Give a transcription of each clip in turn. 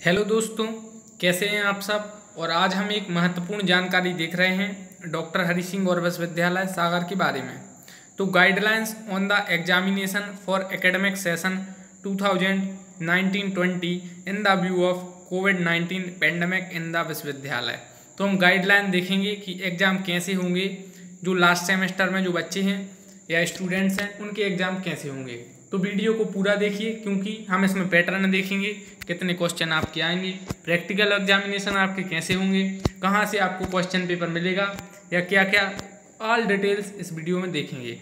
Hello दोस्तों, कैसे हैं आप सब। और आज हम एक महत्वपूर्ण जानकारी देख रहे हैं डॉक्टर हरि सिंह गौर विश्वविद्यालय सागर के बारे में। तो guidelines on the examination for academic session 2019-20 in the view of covid pandemic in the विश्वविद्यालय। तो हम गाइडलाइन देखेंगे कि एग्ज़ाम कैसे होंगे, जो लास्ट सेमेस्टर में जो बच्चे हैं या स्टूडेंट्स हैं उनके एग्ज़ाम कैसे होंगे। तो वीडियो को पूरा देखिए क्योंकि हम इसमें पैटर्न देखेंगे, कितने क्वेश्चन आपके आएंगे, प्रैक्टिकल एग्जामिनेशन आपके कैसे होंगे, कहाँ से आपको क्वेश्चन पेपर मिलेगा या क्या क्या, ऑल डिटेल्स इस वीडियो में देखेंगे।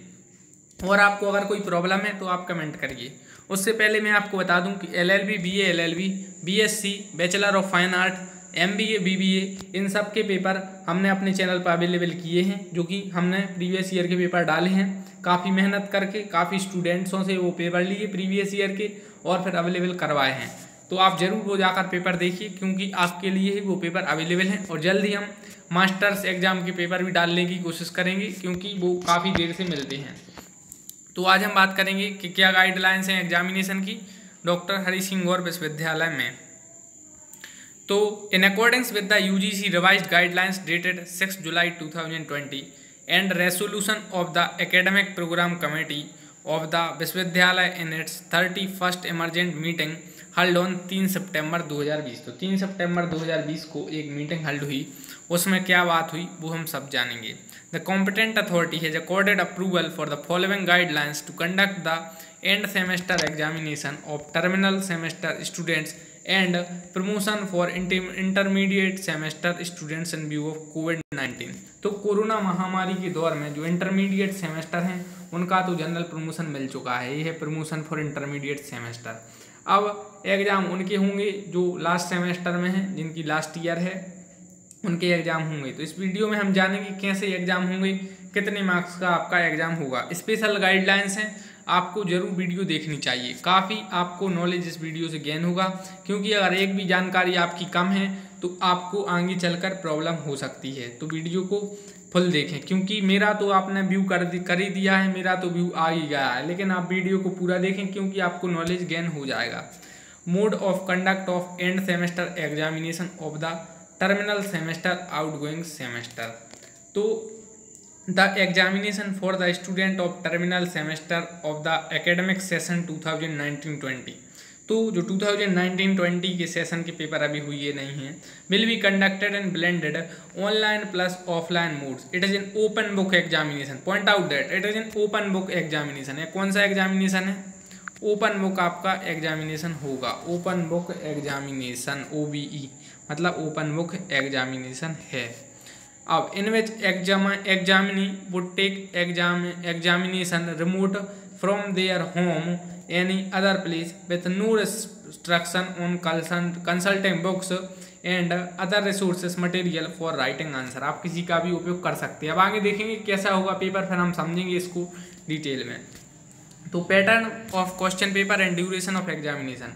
और आपको अगर कोई प्रॉब्लम है तो आप कमेंट करिए। उससे पहले मैं आपको बता दूं कि LLB, BA LLB, BSc, bachelor of fine art, MBA, BBA इन सब के पेपर हमने अपने चैनल पर अवेलेबल किए हैं, जो कि हमने प्रीवियस ईयर के पेपर डाले हैं। काफ़ी मेहनत करके काफ़ी स्टूडेंट्सों से वो पेपर लिए प्रीवियस ईयर के और फिर अवेलेबल करवाए हैं। तो आप ज़रूर वो जाकर पेपर देखिए क्योंकि आपके लिए ही वो पेपर अवेलेबल हैं। और जल्द ही हम मास्टर्स एग्ज़ाम के पेपर भी डालने की कोशिश करेंगे क्योंकि वो काफ़ी देर से मिलते हैं। तो आज हम बात करेंगे कि क्या गाइडलाइंस हैं एग्जामिनेशन की डॉक्टर हरि सिंह गौर विश्वविद्यालय में। तो in accordings with the UGC revised guidelines dated 6 July 2020 and resolution of the academic programme committee of the Vishwavidyalaya in its 31st emergent meeting held on 3 September 2020। तो 3 सितंबर 2020 को एक मीटिंग हल्ड हुई, उसमें क्या बात हुई वो हम सब जानेंगे। The competent authority has accorded approval for the following guidelines to conduct the end semester examination of terminal semester students and promotion for intermediate semester students in view of COVID-19। तो कोरोना महामारी के दौर में जो intermediate semester हैं उनका तो general promotion मिल चुका है, ये है प्रमोशन फॉर इंटरमीडिएट सेमेस्टर। अब एग्ज़ाम उनके होंगे जो लास्ट सेमेस्टर में हैं, जिनकी लास्ट ईयर है, उनके एग्ज़ाम होंगे। तो इस वीडियो में हम जानेंगे कैसे एग्ज़ाम होंगे, कितने मार्क्स का आपका एग्ज़ाम होगा। स्पेशल गाइडलाइंस हैं, आपको ज़रूर वीडियो देखनी चाहिए। काफ़ी आपको नॉलेज इस वीडियो से गेन होगा क्योंकि अगर एक भी जानकारी आपकी कम है तो आपको आगे चलकर प्रॉब्लम हो सकती है। तो वीडियो को फुल देखें क्योंकि मेरा तो आपने व्यू कर ही दिया है, मेरा तो व्यू आ ही गया है, लेकिन आप वीडियो को पूरा देखें क्योंकि आपको नॉलेज गेन हो जाएगा। Mode of conduct of end semester examination of the terminal semester outgoing semester. तो the examination for the student of terminal semester of the academic session 2019-20। तो जो 2019-20 के सेशन के पेपर अभी हुए नहीं हैं, will be conducted and blended online plus offline modes. It is an open book examination. Point out that it is an open book examination है। कौन सा एग्जामिनेशन है? ओपन बुक आपका एग्जामिनेशन होगा। ओपन बुक एग्जामिनेशन OBE मतलब open book examination है। अब in which examinee would take examination remote from their home any other place with no restriction on consulting books and other resources material for writing answer. आप किसी का भी उपयोग कर सकते हैं। अब आगे देखेंगे कैसा होगा पेपर, फिर हम समझेंगे इसको डिटेल में। तो pattern of question paper and duration of examination.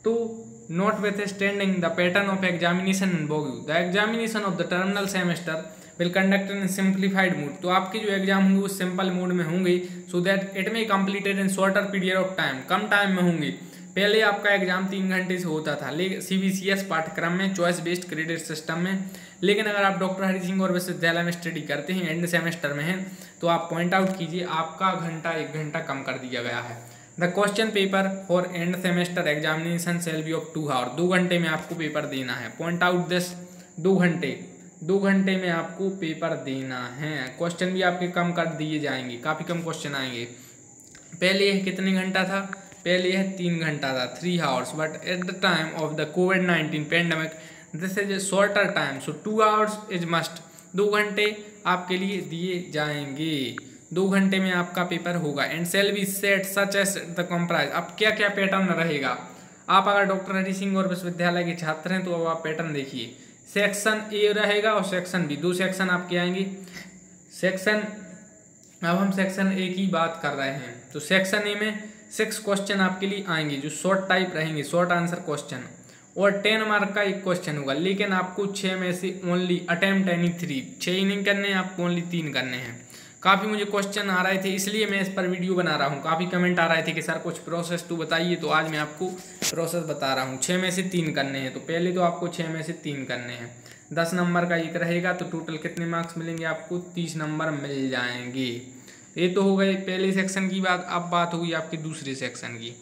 तो notwithstanding the pattern of examination in Bogu, the examination of the terminal semester will conduct in simplified mode। तो आपके जो एग्जाम होंगे वो सिंपल मोड में होंगे, so that it may completed in shorter period of time, come time में होंगे। पहले आपका एग्जाम 3 घंटे से होता था CBCS पाठ्यक्रम में, चॉइस बेस्ड क्रेडिट सिस्टम में। लेकिन अगर आप डॉक्टर हरि सिंह गौर विश्वविद्यालय में स्टडी करते हैं, एंड सेमेस्टर में हैं, तो आप पॉइंट आउट कीजिए आपका 1 घंटा कम कर दिया गया है। The question paper for end semester examination shall be of 2 hour. 2 घंटे में आपको पेपर देना है। पॉइंट आउट दिस 2 घंटे में आपको पेपर देना है। क्वेश्चन भी आपके कम कर दिए जाएंगे, काफ़ी कम क्वेश्चन आएंगे। पहले यह कितने घंटा था? पहले यह 3 घंटा था, 3 hours, but at the time of the covid pandemic this is a shorter time, so 2 hours is must. 2 घंटे आपके लिए दिए जाएंगे। 2 घंटे में आपका पेपर होगा। And shall be set such as the comprise. अब क्या क्या पैटर्न रहेगा? आप अगर डॉक्टर हरि सिंह गौर विश्वविद्यालय के छात्र हैं तो अब आप पैटर्न देखिए। सेक्शन A रहेगा और सेक्शन B, 2 सेक्शन आपके आएंगे। अब हम सेक्शन A की बात कर रहे हैं। तो सेक्शन A में 6 क्वेश्चन आपके लिए आएंगे जो शॉर्ट टाइप रहेंगे, शॉर्ट आंसर क्वेश्चन, और 10 मार्क का एक क्वेश्चन होगा। लेकिन आपको 6 में से ओनली अटेम्प्ट एनी 3, 6 ही नहीं करने हैं, आपको ओनली 3 करने हैं। काफ़ी मुझे क्वेश्चन आ रहे थे, इसलिए मैं इस पर वीडियो बना रहा हूँ। काफ़ी कमेंट आ रहे थे कि सर कुछ प्रोसेस तो बताइए, तो आज मैं आपको प्रोसेस बता रहा हूँ। 6 में से 3 करने हैं, तो पहले तो आपको 6 में से 3 करने हैं। 10 नंबर का एक रहेगा, तो टोटल कितने मार्क्स मिलेंगे आपको? 30 नंबर मिल जाएंगे। ये तो हो गए पहले सेक्शन की बात। अब बात होगी आपके दूसरे सेक्शन की।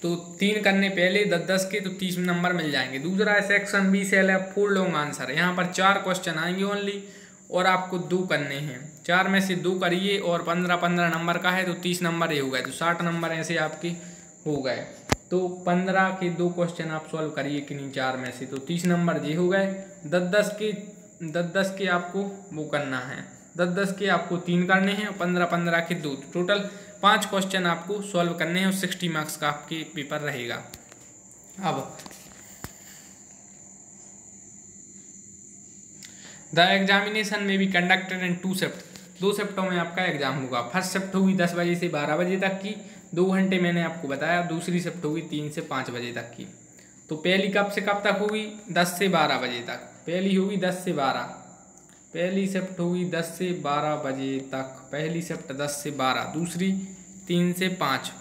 तो 3 करने पहले 10-10 के, तो 30 नंबर मिल जाएंगे। दूसरा है सेक्शन बी, सेल है 4 लॉन्ग आंसर। यहाँ पर 4 क्वेश्चन आएंगे ओनली, और आपको 2 करने हैं। 4 में से 2 करिए, और 15-15 नंबर का है, तो 30 नंबर ये हो गए, तो 60 नंबर ऐसे आपके हो गए। तो 15 के 2 क्वेश्चन आप सॉल्व करिए किन्हीं 4 में से, तो 30 नंबर ये हो गए। 10-10 के आपको वो करना है, 10-10 के आपको 3 करने हैं, और 15-15 के 2, टोटल 5 क्वेश्चन आपको सॉल्व करने हैं, और 60 मार्क्स का आपके पेपर रहेगा। अब द एग्जामिनेशन में भी कंडक्टेड इन 2 शिफ्ट। 2 शिफ्टों में आपका एग्जाम होगा। फर्स्ट शिफ्ट होगी 10 बजे से 12 बजे तक की, 2 घंटे मैंने आपको बताया। दूसरी शिफ्ट होगी 3 से 5 बजे तक की। तो पहली कब से कब तक होगी? 10 से 12 बजे तक। पहली होगी 10 से 12, पहली शिफ्ट होगी 10 से 12 बजे तक। पहली शिफ्ट 10 से 12, दूसरी 3 से 5।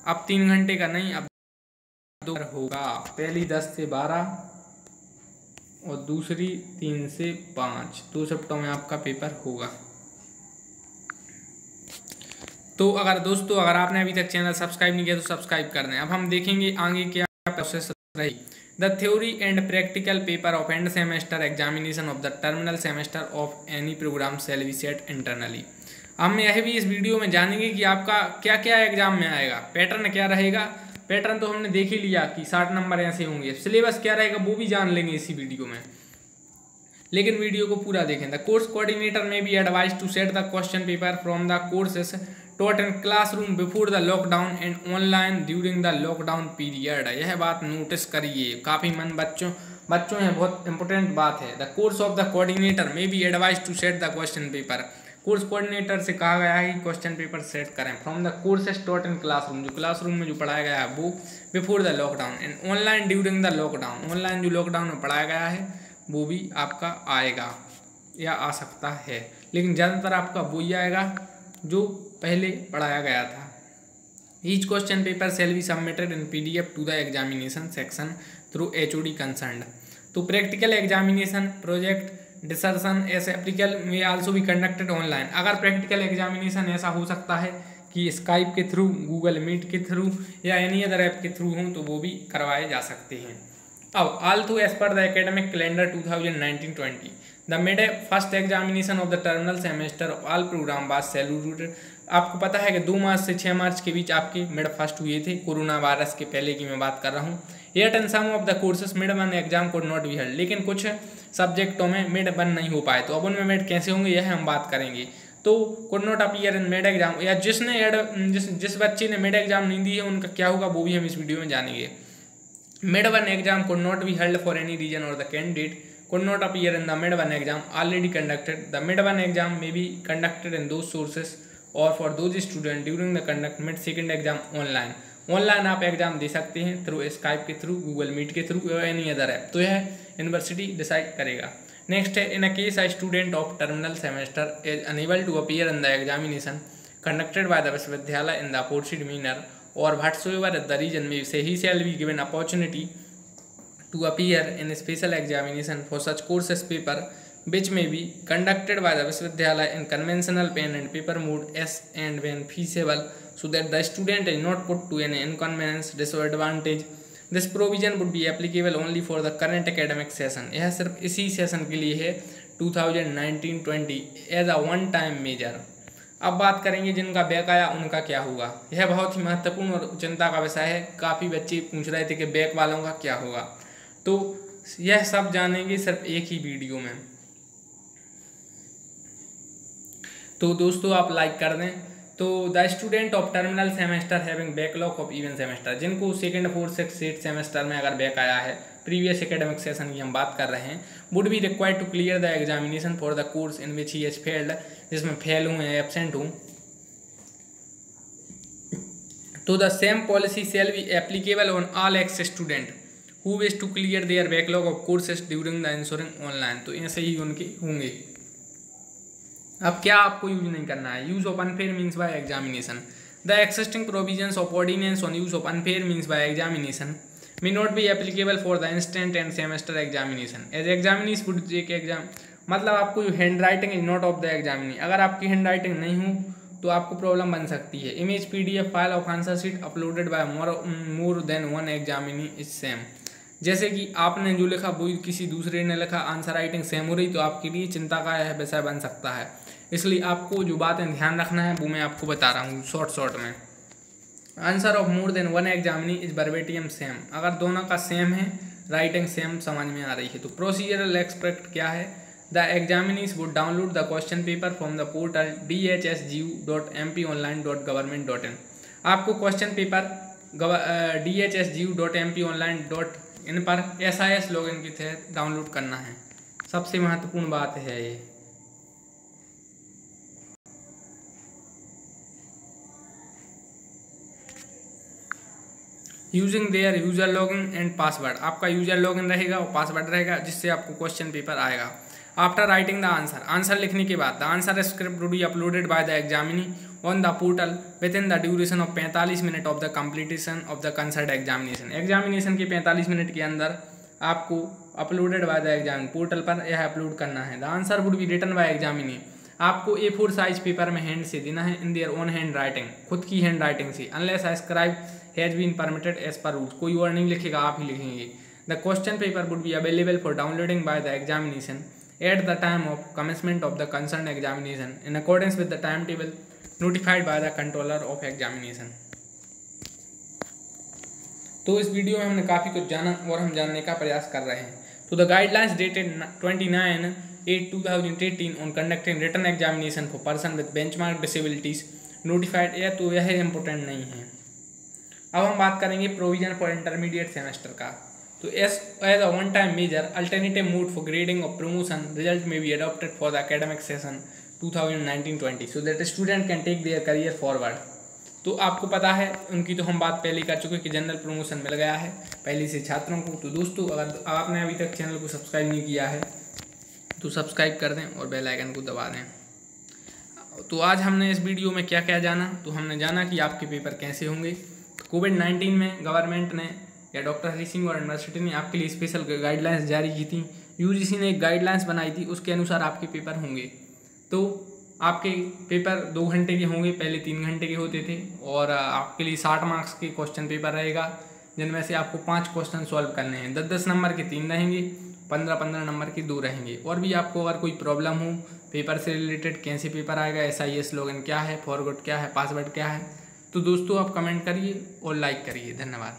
अब 3 घंटे का नहीं, अब 2 होगा। पहली 10 से 12 और दूसरी 3 से 5, 2 शिफ्टों में आपका पेपर होगा। तो अगर दोस्तों, अगर आपने अभी तक चैनल सब्सक्राइब नहीं किया तो सब्सक्राइब कर दें। अब हम देखेंगे आगे क्या प्रोसेस रही। The theory and practical paper of end semester examination of the terminal semester of any programme shall be set internally. हम यह भी इस वीडियो में जानेंगे कि आपका क्या क्या एग्जाम में आएगा, पैटर्न क्या रहेगा। पैटर्न तो हमने देख ही लिया कि 60 नंबर ऐसे होंगे। सिलेबस क्या रहेगा वो भी जान लेंगे इसी वीडियो में, लेकिन वीडियो को पूरा देखें। The course coordinator may be advise to set the question paper from the courses taught in classroom before the lockdown and online during the lockdown period. यह बात नोटिस करिए, काफ़ी मन बच्चों है, बहुत इंपॉर्टेंट बात है। The course of the coordinator may be advise to set the question paper. Course coordinator से कहा गया है कि क्वेश्चन पेपर सेट करें from the courses taught in classroom, जो क्लासरूम में जो पढ़ाया गया है वो, before the lockdown and online during the lockdown. Online जो लॉकडाउन में पढ़ाया गया है वो भी आपका आएगा या आ सकता है, लेकिन ज़्यादातर आपका वही आएगा जो पहले पढ़ाया गया था। Each question paper shall be submitted in PDF to the examination section through HOD concerned. तो practical examination, project, dissertation as applicable में आल्सो भी कंडक्टेड ऑनलाइन। अगर प्रैक्टिकल एग्जामिनेशन ऐसा हो सकता है कि स्काइप के थ्रू, गूगल मीट के थ्रू या एनी अदर ऐप के थ्रू हों, तो वो भी करवाए जा सकते हैं। अब also as per the academic calendar 2019-20 the mid first examination of the terminal semester of all programme was saluted. आपको पता है कि 2 मार्च से 6 मार्च के बीच आपके मिड फर्स्ट हुए थे, कोरोना वायरस के पहले की मैं बात कर रहा हूँ। Yet and some of the courses mid one exam could not be held. लेकिन कुछ सब्जेक्टों में मिड वन नहीं हो पाए, तो अब उनमें मिड कैसे होंगे यह हम बात करेंगे। तो could not appear in mid exam, या जिस बच्चे ने मिड एग्जाम नहीं दी है उनका क्या होगा वो भी हम इस वीडियो में जानेंगे। Mid one exam could not be held for any reason or the candidate could not appear in the mid one exam already conducted. The mid one exam may be conducted in those sources or for those students during the conduct mid second exam online. ऑनलाइन आप exam दे सकते हैं through Skype के through, Google Meet के through या any other app, तो यह यूनिवर्सिटी डिसाइड करेगा। नेक्स्ट है, in a case a student of terminal semester is unable to appear in the examination conducted by the Vishwavidyalaya in the aforesaid manner or whatsoever the reason may say, he shall be given opportunity to appear in a special examination for such courses paper which may be conducted by the Vishwavidyalaya in conventional pen and paper mode as and when feasible, so that the student is not put to an inconvenience disadvantage. This provision would be applicable only for the current academic session. यह सिर्फ इसी session के लिए है 2019-20 as a one time measure। अब बात करेंगे जिनका बैक आया उनका क्या होगा। यह बहुत ही महत्वपूर्ण और चिंता का विषय है। काफ़ी बच्चे पूछ रहे थे कि बैक वालों का क्या होगा, तो यह सब जानेंगे सिर्फ एक ही वीडियो में। तो दोस्तों आप लाइक कर दें। तो the student of terminal semester having backlog of even semester, जिनको second, fourth, sixth, eighth semester में अगर बैक आया है, प्रीवियस एकेडमिक सेशन की हम बात कर रहे हैं, would be required to clear the examination for the course in which he has failed, जिसमें फेल हुए हैं, एब्सेंट हूँ, तो the same policy shall be applicable on all ex student who wish to clear their backlog of courses during the ensuring online. तो ऐसे ही उनके होंगे। अब क्या आपको यूज नहीं करना है, use of unfair means by examination. The existing provisions of ordinance on use of unfair means by examination may not be applicable for the instant and semester examination as examinees would take exam। मतलब आपको जो hand writing is not of the examinee, अगर आपकी hand writing नहीं हो तो आपको problem बन सकती है। Image PDF file of answer sheet uploaded by more than one examinee is same. जैसे कि आपने जो लिखा वो किसी दूसरे ने लिखा, आंसर राइटिंग सेम हो रही तो आपके लिए चिंता का विषय बन सकता है। इसलिए आपको जो बातें ध्यान रखना है वो मैं आपको बता रहा हूँ शॉर्ट में। Answer of more than one examinee is verbatim same, अगर दोनों का सेम है, राइटिंग सेम समझ में आ रही है। तो प्रोसीजरल एक्सपेक्ट क्या है, the examinees would download the question paper from the portal dhsgu.mponline.government.in। आपको क्वेश्चन पेपर dhsgu.mponline.in पर SIS लॉगिन के तहत डाउनलोड करना है। सबसे महत्वपूर्ण बात है ये। Using their user login and password, आपका यूजर लॉगिन रहेगा और पासवर्ड रहेगा जिससे आपको क्वेश्चन पेपर आएगा। After writing the answer, answer लिखने के बाद the answer script would be uploaded by the examinee on the portal with in the duration of 45 minute of the completion of the concert examination. Examination के 45 minute के अंदर आपको uploaded by the examinee portal पर यह upload करना है। The answer would be written by examinee, आपको A4 size paper में हैंड से देना है in their own handwriting, खुद की हैंड राइटिंग से। Unless scribe has been permitted as per rules, कोई और नहीं लिखेगा, आप ही लिखेंगे। The question paper would be available for downloading by the examination at the time of commencement of the concern examination in accordance with the time table notified by the controller of examination. तो इस video में हमने काफ़ी कुछ जाना और हम जानने का प्रयास कर रहे हैं। तो the guidelines dated 29/8/2018 on conducting written examination for person with benchmark disabilities notified, यह तो यह इम्पोर्टेंट नहीं है। अब हम बात करेंगे प्रोविजन फॉर इंटरमीडिएट सेमेस्टर का। तो as a one time major alternative mode for grading और promotion result may be adopted for the academic session 2019-20 so that student can take their career forward. तो आपको पता है, उनकी तो हम बात पहले कर चुके कि जनरल प्रमोशन मिल गया है पहले से छात्रों को। तो दोस्तों, अगर आपने अभी तक चैनल को सब्सक्राइब नहीं किया है तो सब्सक्राइब कर दें और बेल आइकन को दबा दें। तो आज हमने इस वीडियो में क्या क्या जाना, तो हमने जाना कि आपके पेपर कैसे होंगे। कोविड-19 में गवर्नमेंट ने या डॉक्टर हरी सिंह और यूनिवर्सिटी ने आपके लिए स्पेशल गाइडलाइंस जारी की थी। UGC ने एक गाइडलाइंस बनाई थी, उसके अनुसार आपके पेपर होंगे। तो आपके पेपर 2 घंटे के होंगे, पहले 3 घंटे के होते थे। और आपके लिए 60 मार्क्स के क्वेश्चन पेपर रहेगा, जिनमें से आपको 5 क्वेश्चन सॉल्व करने हैं। 10-10 नंबर के 3 रहेंगे, 15-15 नंबर के 2 रहेंगे। और भी आपको अगर कोई प्रॉब्लम हो पेपर से रिलेटेड, कैसे पेपर आएगा, SIS लॉगिन क्या है, फॉरवर्ड क्या है, पासवर्ड क्या है, तो दोस्तों आप कमेंट करिए और लाइक करिए। धन्यवाद।